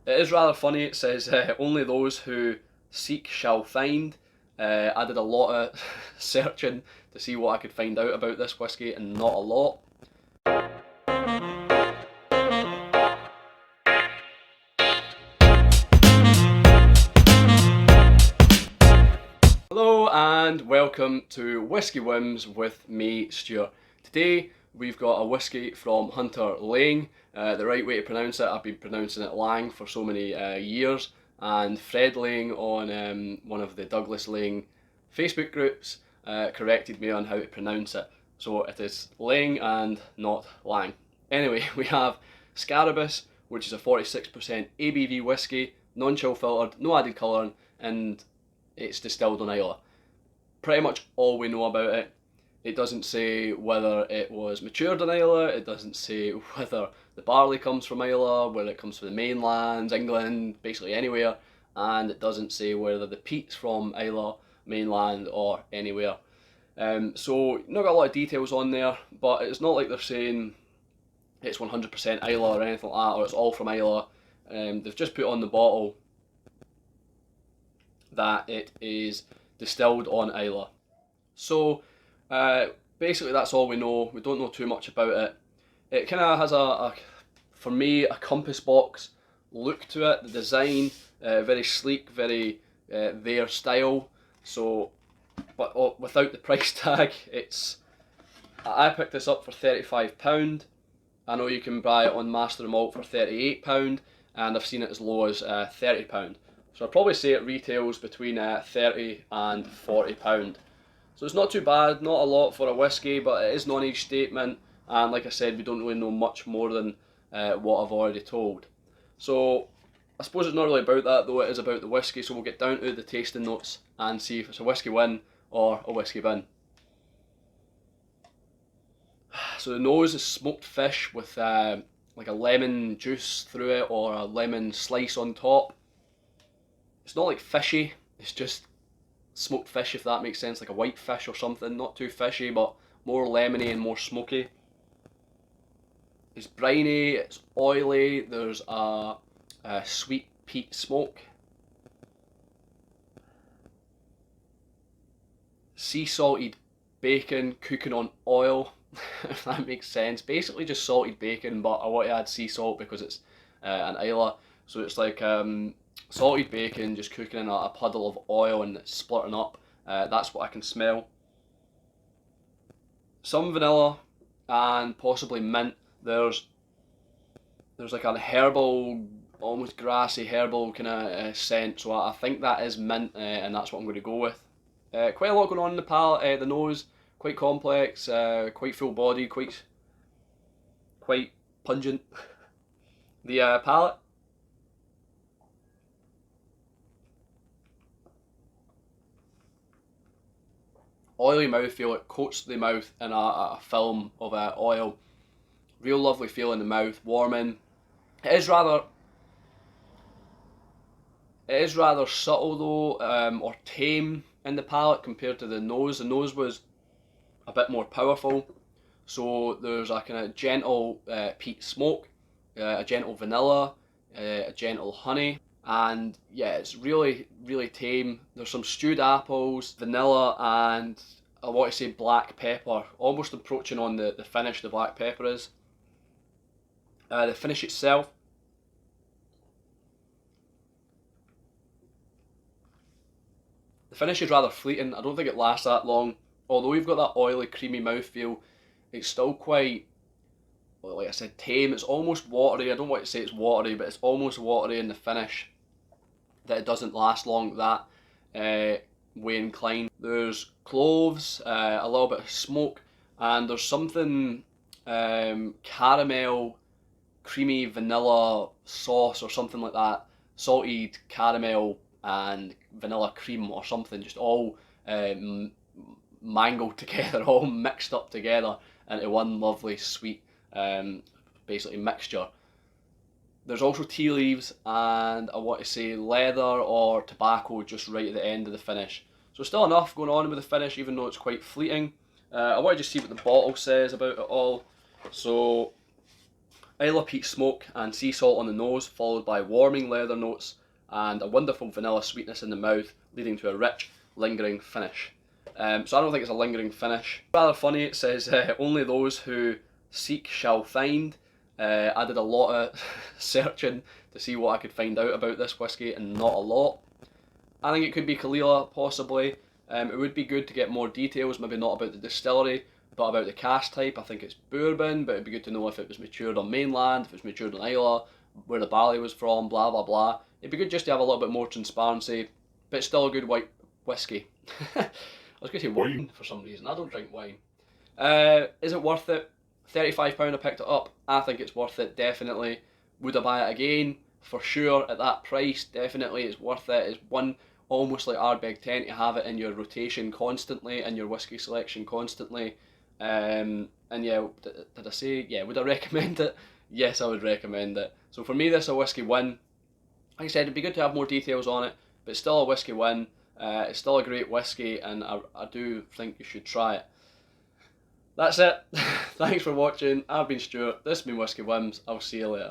It is rather funny. It says only those who seek shall find. I did a lot of searching to see what I could find out about this whisky, and not a lot. Hello and welcome to Whisky Whims with me, Stuart. Today we've got a whisky from Hunter Laing. The right way to pronounce it, I've been pronouncing it Lang for so many years, and Fred Laing on one of the Douglas Laing Facebook groups corrected me on how to pronounce it. So it is Laing and not Lang. Anyway, we have Scarabus, which is a 46% ABV whisky, non-chill filtered, no added colouring, and it's distilled on Islay. Pretty much all we know about it. It doesn't say whether it was matured in Islay, it doesn't say whether the barley comes from Islay, whether it comes from the mainland, England, basically anywhere, and it doesn't say whether the peat's from Islay, mainland, or anywhere. So not got a lot of details on there, but it's not like they're saying it's 100% Islay or anything like that, or it's all from Islay. They've just put on the bottle that it is distilled on Islay. So basically that's all we know. We don't know too much about it. It kind of has for me, a compass box look to it. The design, very sleek, very their style. So, but without the price tag, I picked this up for £35. I know you can buy it on Master and Malt for £38, and I've seen it as low as £30. So I'd probably say it retails between £30 and £40. So it's not too bad, not a lot for a whisky, but it is non-age statement, and like I said, we don't really know much more than what I've already told. So I suppose it's not really about that, though it is about the whisky, so we'll get down to the tasting notes and see if it's a whisky win or a whisky bin. So the nose is smoked fish with like a lemon juice through it, or a lemon slice on top. It's not like fishy, it's just smoked fish, if that makes sense, like a white fish or something. Not too fishy, but more lemony and more smoky. It's briny, it's oily, there's a sweet peat smoke. Sea salted bacon cooking on oil, if that makes sense. Basically just salted bacon, but I want to add sea salt because it's an Islay. So it's like salted bacon just cooking in a puddle of oil and it's splitting up. That's what I can smell. Some vanilla and possibly mint. There's like an herbal, almost grassy herbal kind of scent. So I think that is mint, and that's what I'm going to go with. Quite a lot going on in the palate. The nose, quite complex, quite full bodied, quite pungent. The palate. Oily mouthfeel, it coats the mouth in a film of oil. Real lovely feel in the mouth, warming. It is rather subtle though, or tame in the palate compared to the nose. The nose was a bit more powerful. So there's a kind of gentle peat smoke, a gentle vanilla, a gentle honey. And yeah, it's really, really tame. There's some stewed apples, vanilla, and I want to say black pepper, almost approaching on the finish the black pepper is. The finish itself, the finish is rather fleeting. I don't think it lasts that long. Although we've got that oily, creamy mouthfeel, it's still quite, well, like I said, tame. It's almost watery. I don't want to say it's watery, but it's almost watery in the finish. That it doesn't last long that way inclined. There's cloves, a little bit of smoke, and there's something caramel, creamy vanilla sauce or something like that. Salted caramel and vanilla cream or something, just all mangled together, all mixed up together into one lovely sweet basically mixture. There's also tea leaves and I want to say leather or tobacco just right at the end of the finish. So still enough going on with the finish, even though it's quite fleeting. I want to just see what the bottle says about it all. So Isle of Peat smoke and sea salt on the nose, followed by warming leather notes and a wonderful vanilla sweetness in the mouth, leading to a rich, lingering finish. So I don't think it's a lingering finish. Rather funny, it says, only those who seek shall find. I did a lot of searching to see what I could find out about this whisky, and not a lot. I think it could be Kalila, possibly. It would be good to get more details, maybe not about the distillery, but about the cask type. I think it's bourbon, but it'd be good to know if it was matured on mainland, if it was matured on Islay, where the barley was from, blah blah blah. It'd be good just to have a little bit more transparency, but it's still a good white whisky. I was going to say wine for some reason. I don't drink wine. Is it worth it? £35 I picked it up. I think it's worth it, definitely. Would I buy it again? For sure, at that price, definitely it's worth it. It's one, almost like Ardbeg 10, to have it in your rotation constantly, in your whisky selection constantly. And yeah, did I say, yeah, would I recommend it? Yes, I would recommend it. So for me, this is a whisky win. Like I said, it'd be good to have more details on it, but it's still a whisky win. It's still a great whisky, and I do think you should try it. That's it. Thanks for watching. I've been Stuart. This has been Whisky Whims. I'll see you later.